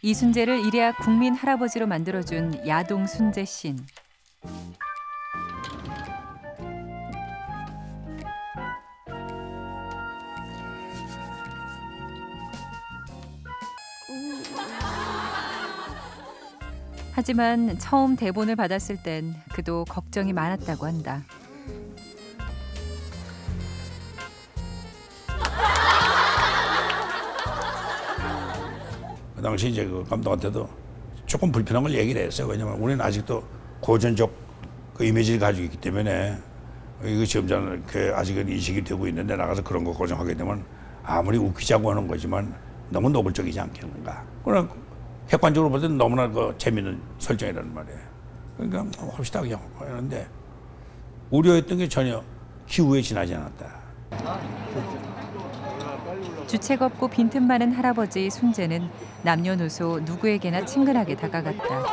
이순재를 이래야 국민 할아버지로 만들어준 야동 순재 씬. 하지만 처음 대본을 받았을 땐 그도 걱정이 많았다고 한다. 그 당시 이제 그 감독한테도 조금 불편한 걸 얘기를 했어요. 왜냐면 우리는 아직도 고전적 그 이미지를 가지고 있기 때문에 이거 지금 저는 그 아직은 인식이 되고 있는데 나가서 그런 거 고정하게 되면 아무리 웃기자고 하는 거지만 너무 노골적이지 않겠는가. 그러나 객관적으로 볼 때는 너무나 그 재미있는 설정이라는 말이에요. 그러니까 합시다 그냥 하는데 우려했던 게 전혀 기후에 지나지 않았다. 주책 없고 빈틈 많은 할아버지 순재는 남녀노소 누구에게나 친근하게 다가갔다.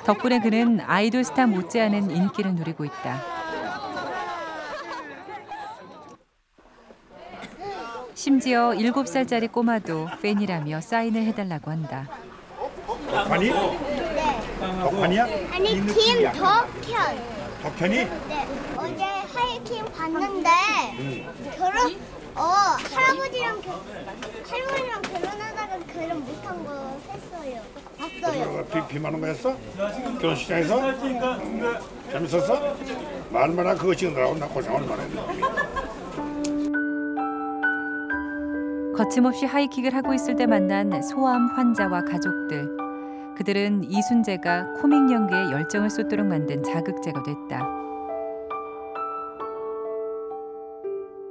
덕분에 그는 아이돌 스타 못지않은 인기를 누리고 있다. 심지어 7살짜리 꼬마도 팬이라며 사인을 해달라고 한다. 덕환이? 네. 덕환이야? 아니 김덕현. 덕현이? 네. 어제 하이킹 봤는데 할아버지랑 결혼하다가 결혼 못한 거 했어요. 봤어요. 비 많은 거 했어? 결혼식장에서? 재밌었어? 말마다 그거 찍느라고 나 고생 얼마나 했는데. 거침없이 하이킥을 하고 있을 때 만난 소아암 환자와 가족들. 그들은 이순재가 코믹 연기에 열정을 쏟도록 만든 자극제가 됐다.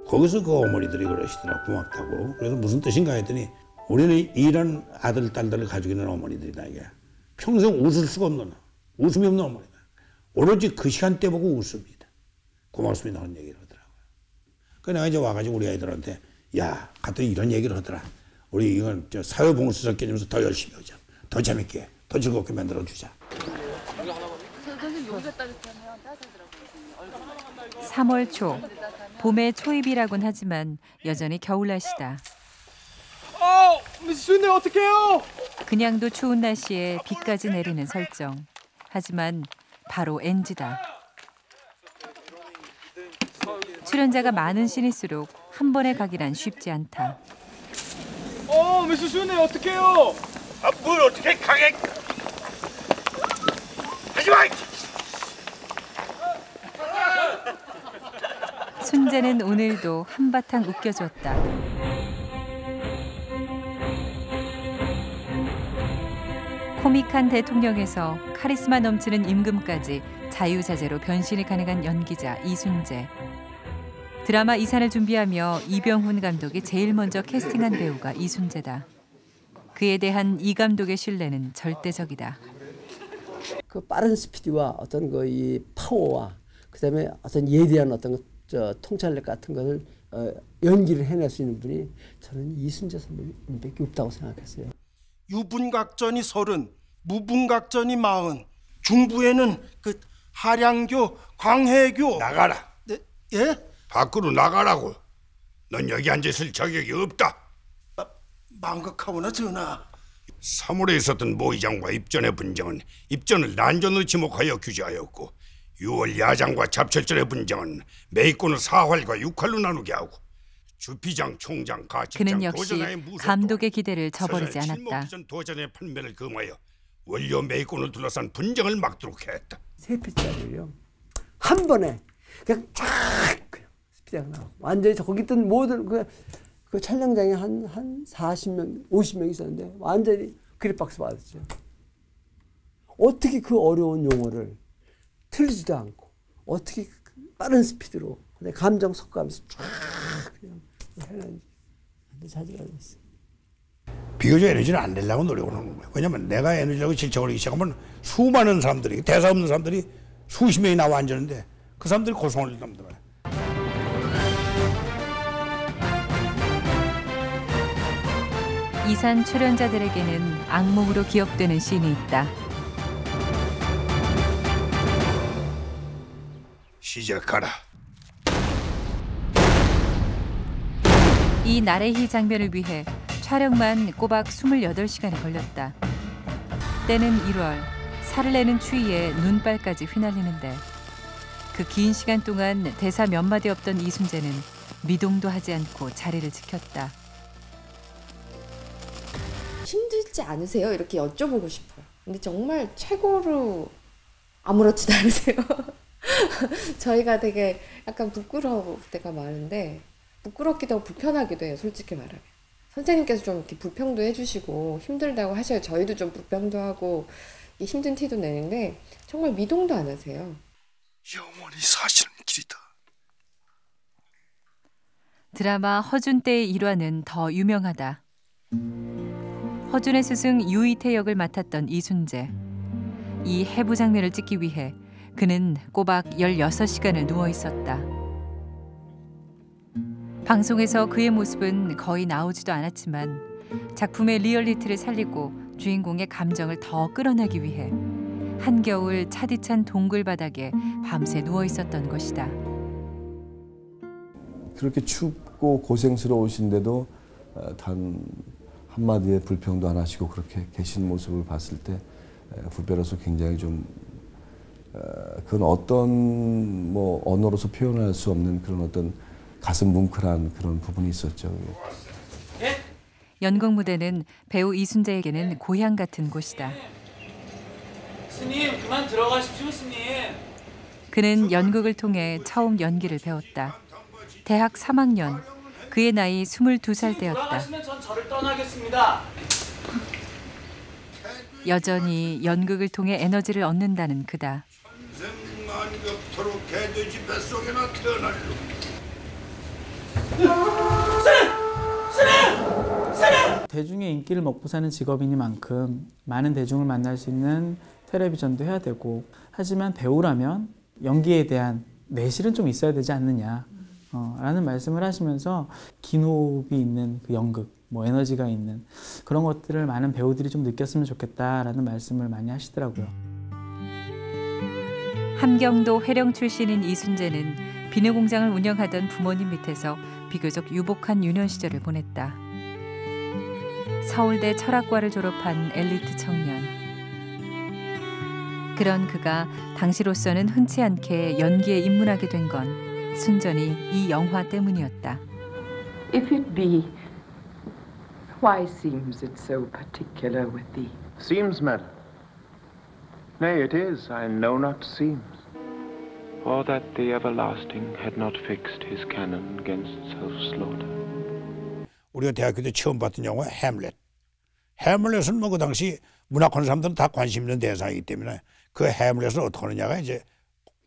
거기서 그 어머니들이 그러시더라. 고맙다고. 그래서 무슨 뜻인가 했더니 우리는 이런 아들, 딸들을 가지고 있는 어머니들이다 이게. 평생 웃을 수가 없는, 웃음이 없는 어머니다. 오로지 그 시간대 보고 웃습니다. 고맙습니다 하는 얘기를 하더라고요. 그래서 내가 이제 와가지고 우리 아이들한테 야, 가또 이런 얘기를 하더라. 우리 이건 저 사회봉사자 개념에서 더 열심히 하자. 더 재밌게, 더 즐겁게 만들어주자. 3월 초, 봄의 초입이라곤 하지만 여전히 겨울날씨다. 순재 어떡해요? 그냥도 추운 날씨에 비까지 내리는 설정. 하지만 바로 NG다. 출연자가 많은 씬일수록 한 번에 가기란 쉽지 않다. 미스 순재 어떡해요? 뭘 어떻게 가게? 하지 마! 순재는 오늘도 한바탕 웃겨줬다. 코믹한 대통령에서 카리스마 넘치는 임금까지 자유자재로 변신이 가능한 연기자 이순재. 드라마 이산을 준비하며 이병훈 감독이 제일 먼저 캐스팅한 배우가 이순재다. 그에 대한 이 감독의 신뢰는 절대적이다. 그 빠른 스피드와 어떤 그 이 파워와 그다음에 어떤 예리한 어떤 통찰력 같은 것을 연기를 해낼 수 있는 분이 저는 이순재 선배님밖에 없다고 생각했어요. 유분각전이 30, 무분각전이 40. 중부에는 그 하량교, 광해교. 나가라. 네, 예? 밖으로 나가라고. 넌 여기 앉아있을 자격이 없다. 망각하오나 전하. 3월에 있었던 모의장과 입전의 분쟁은 입전을 난전으로 지목하여 규제하였고 6월 야장과 잡철절의 분쟁은 매입권을 4활과 6활로 나누게 하고 주피장, 총장, 가치장, 그는 역시 감독의 기대를 저버리지 않았다. 도전의 판매를 금하여 원료 매입권을 둘러싼 분쟁을 막도록 했다. 3편짜리요. 한 번에 그냥 쫙 그냥 스피드가 나오고 완전히 거기 있던 모든 그 촬영장에 한 40명, 50명 있었는데 완전히 그립박스 받았죠. 어떻게 그 어려운 용어를 틀리지도 않고 어떻게 빠른 스피드로 감정 섞어가면서 쫙 그냥 해내는지 자질하고 있어요. 비교적 에너지를 안 내려고 노력을 하는 거예요. 왜냐면 내가 에너지라고 질척거리기 시작하면 수많은 사람들이, 대사 없는 사람들이 수십 명이 나와 앉았는데 그 사람들이 고통을 넘더라고요. 이산 출연자들에게는 악몽으로 기억되는 씬이 있다. 시작하라. 이 나래희 장면을 위해 촬영만 꼬박 28시간이 걸렸다. 때는 1월, 살을 내는 추위에 눈발까지 휘날리는데 그 긴 시간 동안 대사 몇 마디 없던 이순재는 미동도 하지 않고 자리를 지켰다. 힘들지 않으세요? 이렇게 여쭤보고 싶어요. 근데 정말 최고로 아무렇지도 않으세요. 저희가 되게 약간 부끄러울 때가 많은데 부끄럽기도 하고 불편하기도 해요. 솔직히 말하면. 선생님께서 좀 이렇게 불평도 해주시고 힘들다고 하셔야 저희도 좀 불평도 하고 힘든 티도 내는데 정말 미동도 안 하세요. 영원히 사시는 길이다. 드라마 허준 때의 일화는 더 유명하다. 허준의 스승 유이태 역을 맡았던 이순재. 이 해부 장면을 찍기 위해 그는 꼬박 16시간을 누워 있었다. 방송에서 그의 모습은 거의 나오지도 않았지만 작품의 리얼리티를 살리고 주인공의 감정을 더 끌어내기 위해 한겨울 차디찬 동굴 바닥에 밤새 누워 있었던 것이다. 그렇게 춥고 고생스러우신데도 단 한마디의 불평도 안 하시고 그렇게 계신 모습을 봤을 때 후배로서 굉장히 좀 그건 어떤 뭐 언어로서 표현할 수 없는 그런 어떤 가슴 뭉클한 그런 부분이 있었죠. 연극 무대는 배우 이순재에게는 고향 같은 곳이다. 스님 그만 들어가십시오 스님. 그는 연극을 통해 처음 연기를 배웠다. 대학 3학년, 그의 나이 22살 때였다. 돌아가시면 전 저를 떠나겠습니다. 여전히 연극을 통해 에너지를 얻는다는 그다. 천생만ገብ토록 개돼지 뱃속에나 태어날로. 대중의 인기를 먹고 사는 직업이니만큼 많은 대중을 만날 수 있는 텔레비전도 해야 되고, 하지만 배우라면 연기에 대한 내실은 좀 있어야 되지 않느냐 라는 말씀을 하시면서 긴 호흡이 있는 그 연극, 뭐 에너지가 있는 그런 것들을 많은 배우들이 좀 느꼈으면 좋겠다라는 말씀을 많이 하시더라고요. 함경도 회령 출신인 이순재는 비누공장을 운영하던 부모님 밑에서 비교적 유복한 유년 시절을 보냈다. 서울대 철학과를 졸업한 엘리트 청년. 그런 그가 당시로서는 흔치 않게 연기에 입문하게 된 건 순전히 이 영화 때문이었다. If it be, why seems it so particular with thee? Seems, madam? Nay, it is, I know not seems. Or that the everlasting had not fixed his canon against self-slaughter. 우리가 대학교 때 처음 봤던 영화 해물렛. 해물렛은 뭐 그 당시 문학하는 사람들은 다 관심 있는 대상이기 때문에 그 해물렛을 어떻게 하느냐가 이제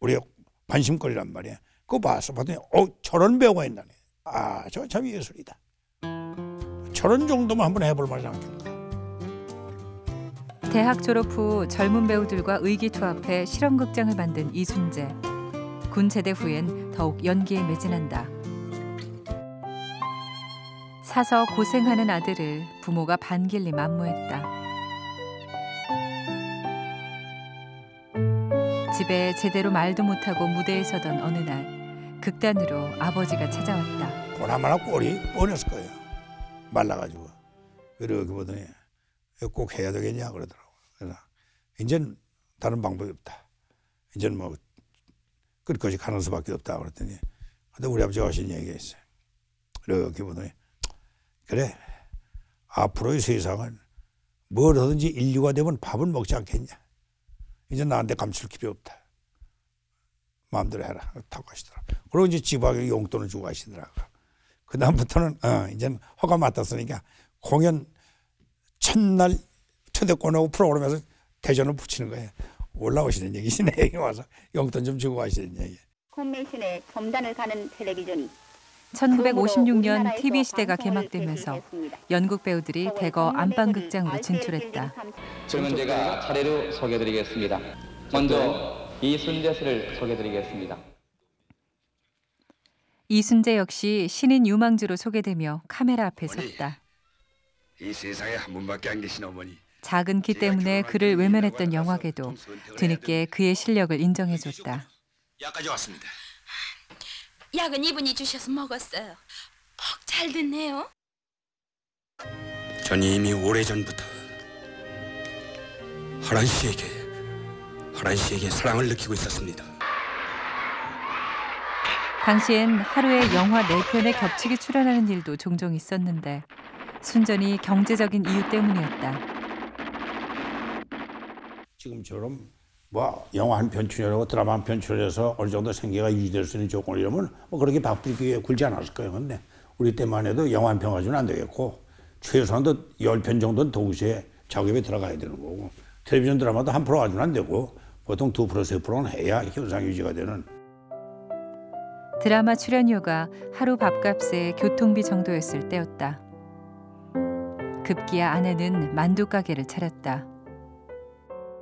우리의 관심거리란 말이야. 그거 봤더니 저런 배우가 있다네. 아, 저 참 예술이다. 저런 정도만 한번 해볼 만하지 않겠나. 대학 졸업 후 젊은 배우들과 의기투합해 실험극장을 만든 이순재. 군 제대 후엔 더욱 연기에 매진한다. 사서 고생하는 아들을 부모가 반길리 만무했다. 집에 제대로 말도 못하고 무대에 서던 어느 날 극단으로 아버지가 찾아왔다. 보나마나 꼴이 뻔했을 거예요. 말라가지고. 이렇게 보더니 꼭 해야 되겠냐 그러더라고. 그래서 이제는 다른 방법이 없다. 이제는 뭐 끝까지 가는 수밖에 없다 그랬더니 근데 우리 아버지가 하신 얘기가 있어요. 이렇게 보더니 그래 앞으로의 세상은 뭘 하든지 인류가 되면 밥을 먹지 않겠냐. 이제 나한테 감출 필요 없다. 마음대로 해라. 타고 가시더라고. 그리고 이제 집하고 용돈을 주고 가시더라고. 그 다음부터는 이제는 허가 맡았으니까 공연 첫날 초대권하고 프로그램에서 대전을 붙이는 거예요. 올라오시는 얘기시네. 여기 와서 용돈 좀 주고 가시는 얘기. 콤메이션의 첨단을 가는 텔레비전이 1956년 TV시대가 개막되면서 연극 배우들이 대거 안방극장으로 진출했다. 질문제가 차례로 소개해드리겠습니다. 먼저 이순재 씨를 소개해드리겠습니다. 이순재 역시 신인 유망주로 소개되며 카메라 앞에 섰다. 이 세상에 한 분밖에 안 계신 어머니. 작은 키 때문에 그를 외면했던 영화계도 뒤늦게 그의 실력을 인정해줬다. 약까지 왔습니다. 약은 이분이 주셔서 먹었어요. 퍽 잘 듣네요. 전 이미 오래전부터 하란 씨에게 사랑을 느끼고 있었습니다. 당시엔 하루에 영화 4편에 겹치게 출연하는 일도 종종 있었는데 순전히 경제적인 이유 때문이었다. 지금처럼 뭐 영화 한 편 출연하고 드라마 한 편 출연해서 어느 정도 생계가 유지될 수 있는 조건이라면 뭐 그렇게 바쁘게 굴지 않았을 거예요. 근데 우리 때만 해도 영화 한 편 가지고는 안 되겠고 최소한도 10편 정도는 동시에 작업에 들어가야 되는 거고 텔레비전 드라마도 한 프로 가지고는 안 되고 보통 2%, 3%는 해야 현상 유지가 되는. 드라마 출연료가 하루 밥값의 교통비 정도였을 때였다. 급기야 아내는 만두 가게를 차렸다.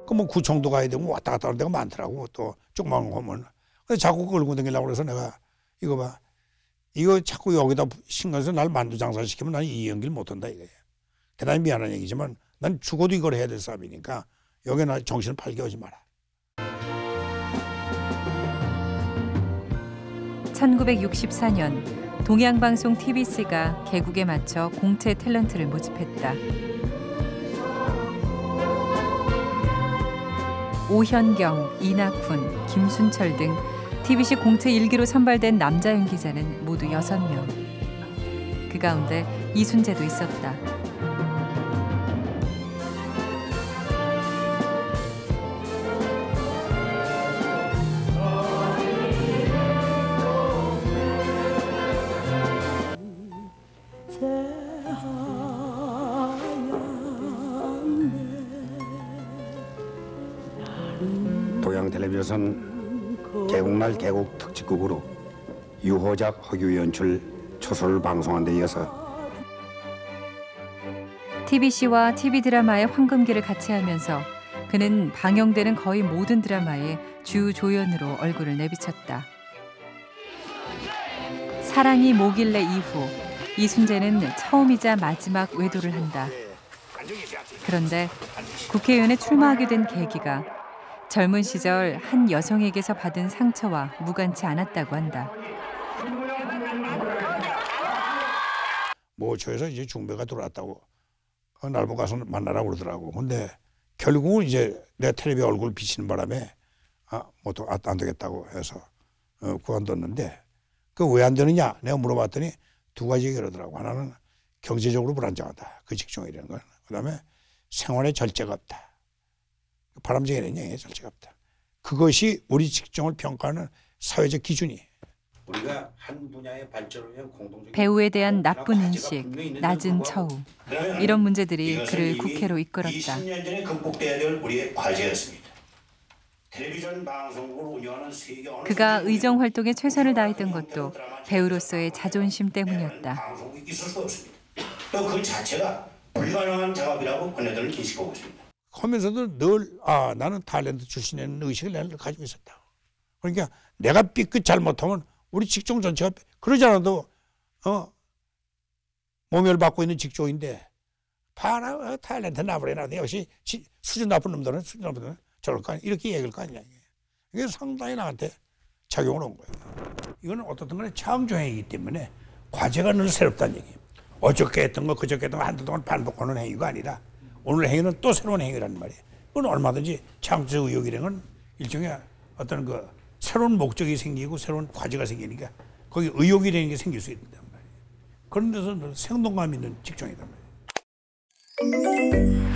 그 뭐 구청도 가야 되고 왔다 갔다 하는 데가 많더라고. 또 조그만 거 보면. 그래서 자꾸 끌고 다니려고 그래서 내가 이거 봐. 이거 자꾸 여기다 신경 써서 날 만두 장사 시키면 난 이 연기를 못한다 이거야. 대단히 미안한 얘기지만 난 죽어도 이걸 해야 될 사람이니까 여기에 나 정신을 팔게 하지 마라. 1964년 동양방송 TBC가 개국에 맞춰 공채 탤런트를 모집했다. 오현경, 이낙훈, 김순철 등 TBC 공채 1기로 선발된 남자 연기자는 모두 6명. 그 가운데 이순재도 있었다. 동양텔레비전 개국날 개국 특집극으로 유호작 허규 연출 초소를 방송한 데 이어서 TBC와 TV 드라마의 황금기를 같이 하면서 그는 방영되는 거의 모든 드라마에 주 조연으로 얼굴을 내비쳤다. 사랑이 뭐길래 이후 이순재는 처음이자 마지막 외도를 한다. 그런데 국회의원에 출마하게 된 계기가 젊은 시절 한 여성에게서 받은 상처와 무관치 않았다고 한다. 모처에서 이제 중배가 들어왔다고 날 보고 가서 만나라고 그러더라고. 근데 결국은 이제 내 텔레비 얼굴 비치는 바람에 뭐 또 안 되겠다고 해서 그만뒀는데 그 왜 안 되느냐 내가 물어봤더니 2가지 그러더라고. 하나는 경제적으로 불안정하다. 그 직종이라는 건. 그다음에 생활에 절제가 없다. 바람직한 얘기에 절제가 없다. 그것이 우리 직종을 평가하는 사회적 기준이. 우리가 한 분야의 발전을 위한 공동적인 배우에 대한 나쁜 인식, 낮은 처우 이런 문제들이 그를 국회로 이끌었다. 20년 전에 극복돼야 될 우리의 과제였습니다. 텔레비전 방송국을 운영하는 세계 어느 그가 의정 활동에 최선을 다했던 것도 배우로서의 자존심 때문이었다. 방송국이 있을 수 없습니다. 또 그 자체가 불가능한 작업이라고 권해들을 인식하고 있습니다. 하면서도 늘 나는 탤런트 출신의 의식을 늘 가지고 있었다. 그러니까 내가 삐끗 잘못하면 우리 직종 전체가 그러지 않아도 모멸받고 있는 직종인데 봐라 탤런트 나버리나 역시 수준 높은 놈들은 수준 높은 놈들은 저럴 거 아니야 이렇게 얘기할 거 아니냐. 이게 상당히 나한테 작용을 한 거예요. 이거는 어떻든 간에 창조행위이기 때문에 과제가 늘 새롭다는 얘기예요. 어저께 했던 거 그저께 했던 거 한두 동안 반복하는 행위가 아니라 오늘 행위는 또 새로운 행위라는 말이에요. 그건 얼마든지 창조 의욕이라는 건 일종의 어떤 그 새로운 목적이 생기고 새로운 과제가 생기니까 거기 의욕이라는 게 생길 수 있단 말이에요. 그런 데서 생동감 있는 직종이란 말이에요.